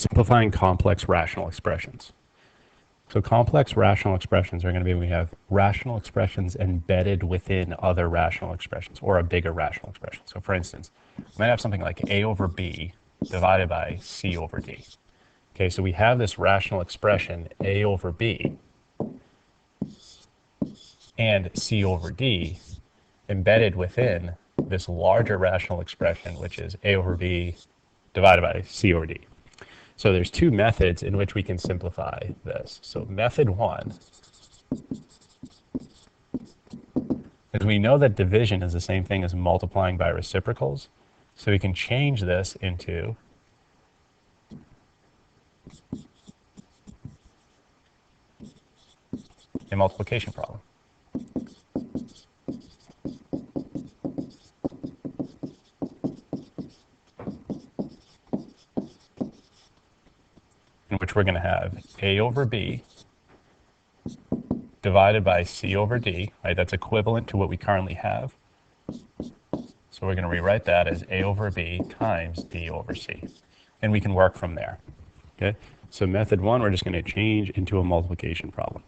simplifying complex rational expressions. So complex rational expressions are going to be when we have rational expressions embedded within other rational expressions or a bigger rational expression. So for instance, we might have something like a over b divided by c over d. Okay, so we have this rational expression a over b and c over d embedded within this larger rational expression, which is a over b divided by c over d. So there's two methods in which we can simplify this. So method one is we know that division is the same thing as multiplying by reciprocals. So we can change this into a multiplication problem. In which we're going to have a over b divided by c over d, right? That's equivalent to what we currently have. So we're going to rewrite that as a over b times d over c. And we can work from there. Okay? So method one, we're just going to change into a multiplication problem.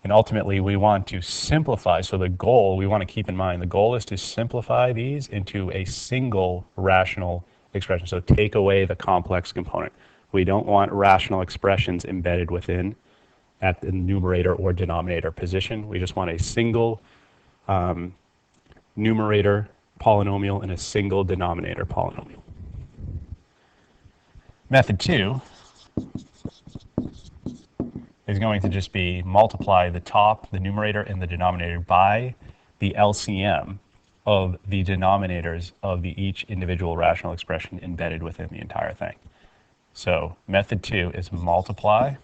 And ultimately, we want to simplify. So the goal, we want to keep in mind, the goal is to simplify these into a single rational expression. So take away the complex component. We don't want rational expressions embedded within at the numerator or denominator position. We just want a single numerator polynomial and a single denominator polynomial. Method two is going to just be multiply the top, the numerator, and the denominator by the LCM of the denominators of each individual rational expression embedded within the entire thing. So method two is multiply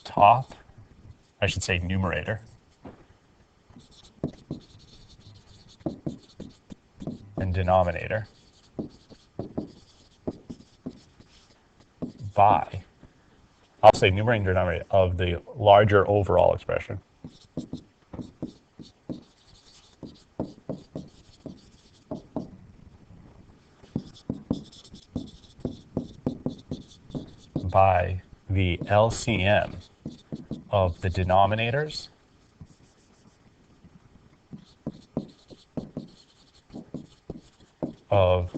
top, I should say numerator, and denominator by, I'll say numerator and denominator of the larger overall expression by the LCM of the denominators of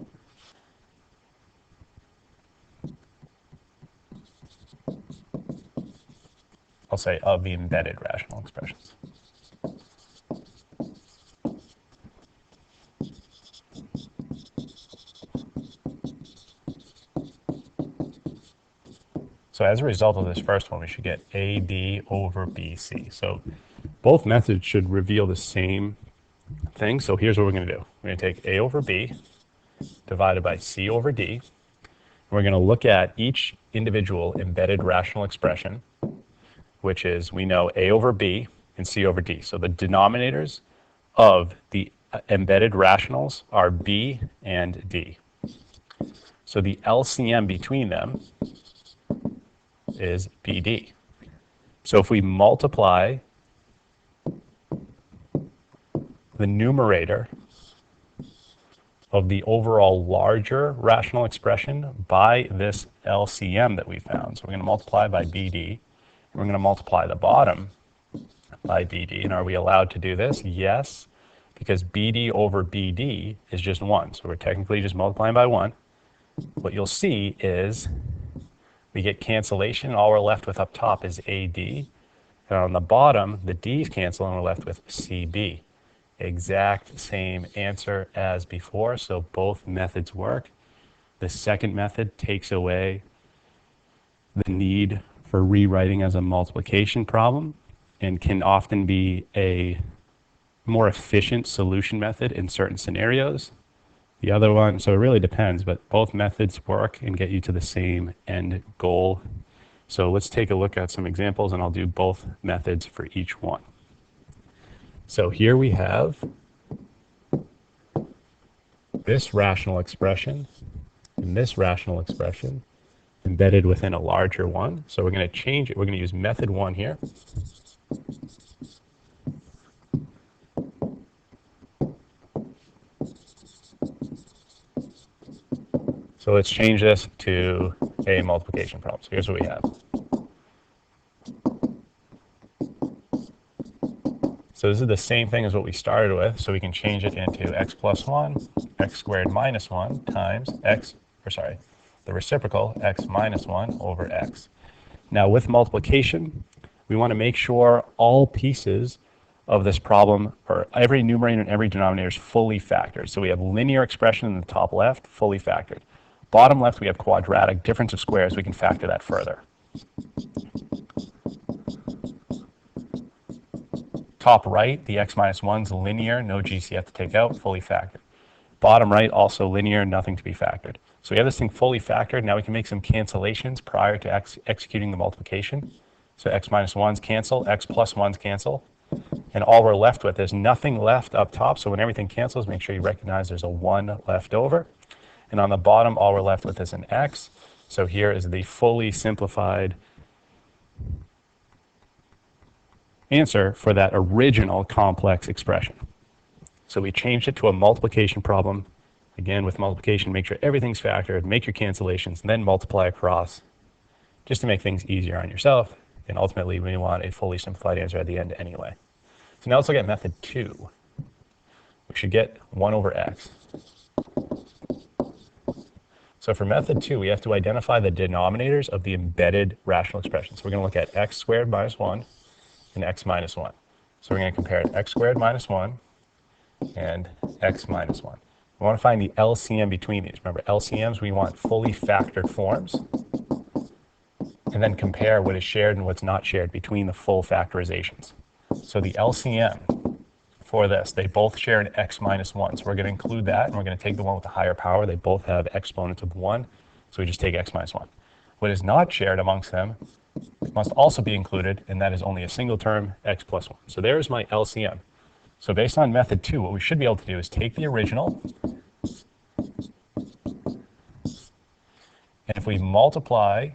I'll say of the embedded rational expressions. So as a result of this first one, we should get AB over BC. So both methods should reveal the same thing. So here's what we're going to do. We're going to take A over B divided by C over D. We're going to look at each individual embedded rational expression, which is, we know, A over B and C over D. So the denominators of the embedded rationals are B and D. So the LCM between them is BD. So if we multiply the numerator of the overall larger rational expression by this LCM that we found, so we're going to multiply by BD, and we're going to multiply the bottom by BD. And are we allowed to do this? Yes, because BD over BD is just 1. So we're technically just multiplying by 1. What you'll see is we get cancellation. All we're left with up top is AD. And on the bottom, the D's cancel, and we're left with CB. Exact same answer as before, so both methods work. The second method takes away the need for rewriting as a multiplication problem and can often be a more efficient solution method in certain scenarios. The other one, so it really depends, but both methods work and get you to the same end goal. So let's take a look at some examples, and I'll do both methods for each one. So here we have this rational expression and this rational expression embedded within a larger one. So we're going to change it. We're going to use method 1 here. So So let's change this to a multiplication problem. So here's what we have. So this is the same thing as what we started with, so we can change it into x plus 1, x squared minus 1 times the reciprocal x minus 1 over x. Now with multiplication, we want to make sure all pieces of this problem, or every numerator and every denominator, is fully factored. So we have linear expression in the top left, fully factored. Bottom left, we have quadratic, difference of squares. We can factor that further. Top right, the x minus 1's linear, no GCF to take out, fully factored. Bottom right, also linear, nothing to be factored. So we have this thing fully factored. Now we can make some cancellations prior to executing the multiplication. So x minus 1's cancel, x plus 1's cancel. And all we're left with is nothing left up top. So when everything cancels, make sure you recognize there's a 1 left over. And on the bottom, all we're left with is an x. So here is the fully simplified answer for that original complex expression. So we changed it to a multiplication problem. Again, with multiplication, make sure everything's factored, make your cancellations, and then multiply across just to make things easier on yourself. And ultimately, we want a fully simplified answer at the end anyway. So now let's look at method 2. We should get 1 over x. So for method 2, we have to identify the denominators of the embedded rational expression. So we're going to look at x squared minus 1 and x minus 1. So we're going to compare x squared minus 1 and x minus 1. We want to find the LCM between these. Remember, LCMs, we want fully factored forms. And then compare what is shared and what's not shared between the full factorizations. So the LCM for this, they both share an x minus 1. So we're going to include that, and we're going to take the one with the higher power. They both have exponents of 1, so we just take x minus 1. What is not shared amongst them must also be included, and that is only a single term, x plus 1. So there's my LCM. So based on method 2, what we should be able to do is take the original, and if we multiply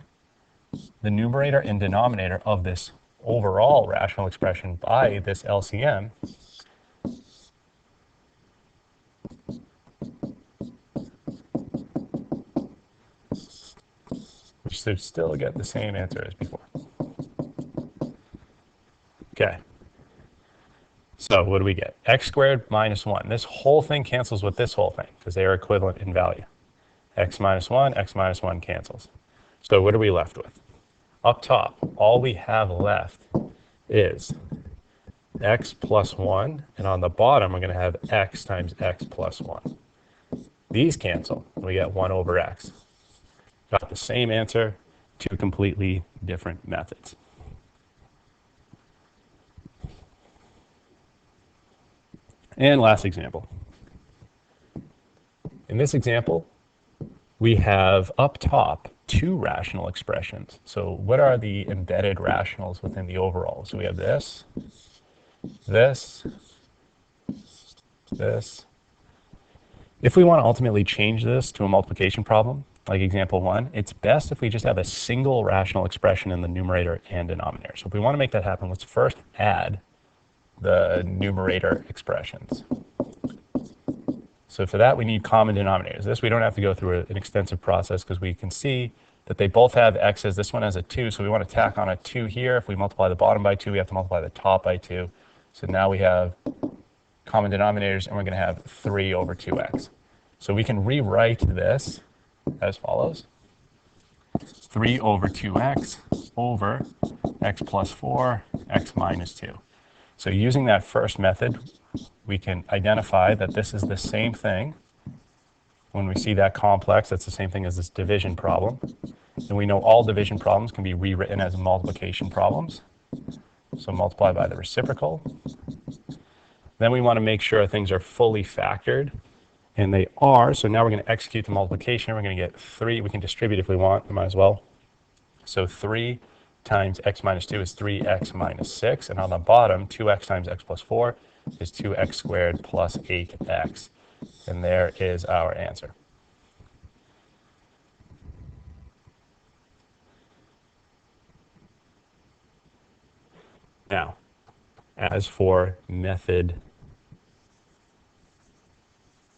the numerator and denominator of this overall rational expression by this LCM, we should still get the same answer as before. Okay. So what do we get? X squared minus 1. This whole thing cancels with this whole thing because they are equivalent in value. X minus 1 cancels. So what are we left with? Up top, all we have left is x plus 1, and on the bottom we're going to have x times x plus 1. These cancel, and we get 1 over x. Got the same answer, two completely different methods. And last example. In this example, we have up top 2 rational expressions. So what are the embedded rationals within the overall? So we have this, this. If we want to ultimately change this to a multiplication problem, like example 1, it's best if we just have a single rational expression in the numerator and denominator. So if we want to make that happen, let's first add the numerator expressions. So for that, we need common denominators. This we don't have to go through an extensive process because we can see that they both have x's. This one has a 2, so we want to tack on a 2 here. If we multiply the bottom by 2, we have to multiply the top by 2. So now we have common denominators, and we're going to have 3 over 2x. So we can rewrite this as follows. 3 over 2x over x plus 4, x minus 2. So using that first method, we can identify that this is the same thing. When we see that complex, that's the same thing as this division problem. And we know all division problems can be rewritten as multiplication problems. So multiply by the reciprocal. Then we want to make sure things are fully factored, and they are. So now we're going to execute the multiplication. We're going to get 3. We can distribute if we want. We might as well. So 3 times x minus 2 is 3x minus 6. And on the bottom, 2x times x plus 4 is 2x squared plus 8x. And there is our answer. Now, as for method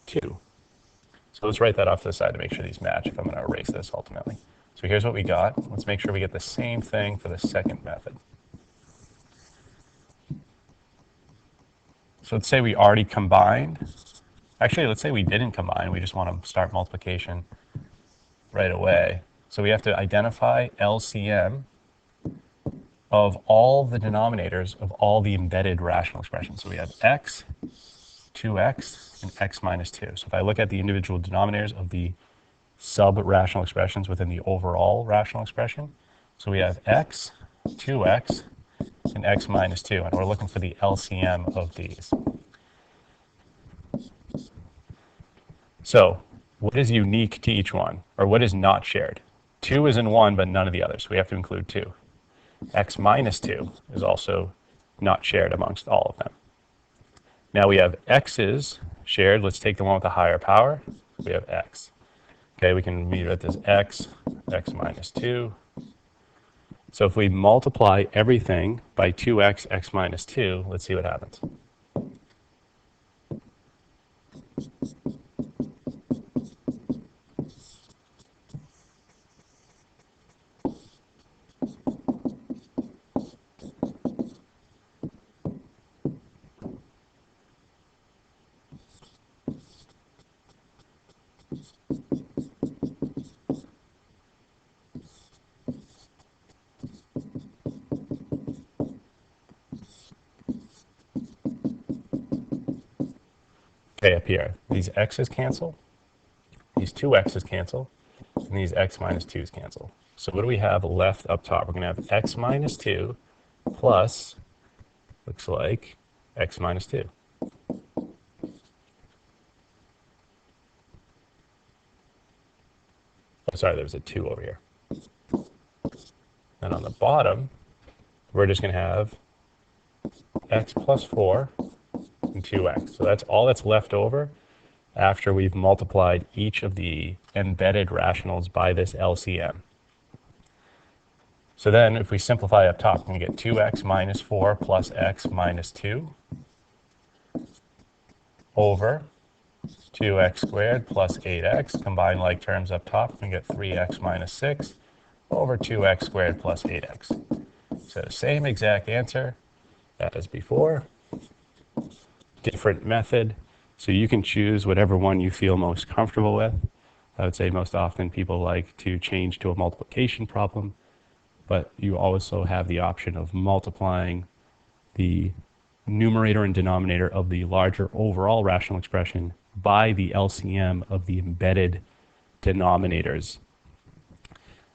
2. So let's write that off to the side to make sure these match if I'm going to erase this ultimately. So here's what we got. Let's make sure we get the same thing for the second method. So let's say we already combined. Actually, let's say we didn't combine. We just want to start multiplication right away. So we have to identify LCM of all the denominators of all the embedded rational expressions. So we have x, 2x, and x minus 2. So if I look at the individual denominators of the sub-rational expressions within the overall rational expression, so we have x, 2x, and x minus 2, and we're looking for the LCM of these. So what is unique to each one, or what is not shared? 2 is in one, but none of the others, so we have to include 2. X minus 2 is also not shared amongst all of them. Now we have x's shared. Let's take the one with the higher power. We have x. Okay, we can read it as x minus 2. So if we multiply everything by 2x, x minus 2, let's see what happens. Okay, up here, these x's cancel, these 2x's cancel, and these x minus 2's cancel. So what do we have left up top? We're going to have x minus 2 plus, looks like, x minus 2. Oh, sorry, there's a 2 over here. And on the bottom, we're just going to have x plus 4 and 2x. So that's all that's left over after we've multiplied each of the embedded rationals by this LCM. So then if we simplify up top, we get 2x minus 4 plus x minus 2 over 2x squared plus 8x. Combine like terms up top, we get 3x minus 6 over 2x squared plus 8x. So same exact answer as before, different method. So you can choose whatever one you feel most comfortable with. I would say most often people like to change to a multiplication problem, but you also have the option of multiplying the numerator and denominator of the larger overall rational expression by the LCM of the embedded denominators.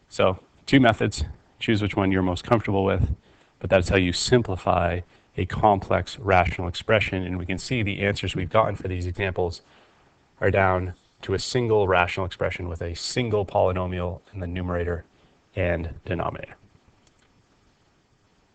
So 2 methods, choose which one you're most comfortable with, but that's how you simplify a complex rational expression. And we can see the answers we've gotten for these examples are down to a single rational expression with a single polynomial in the numerator and denominator.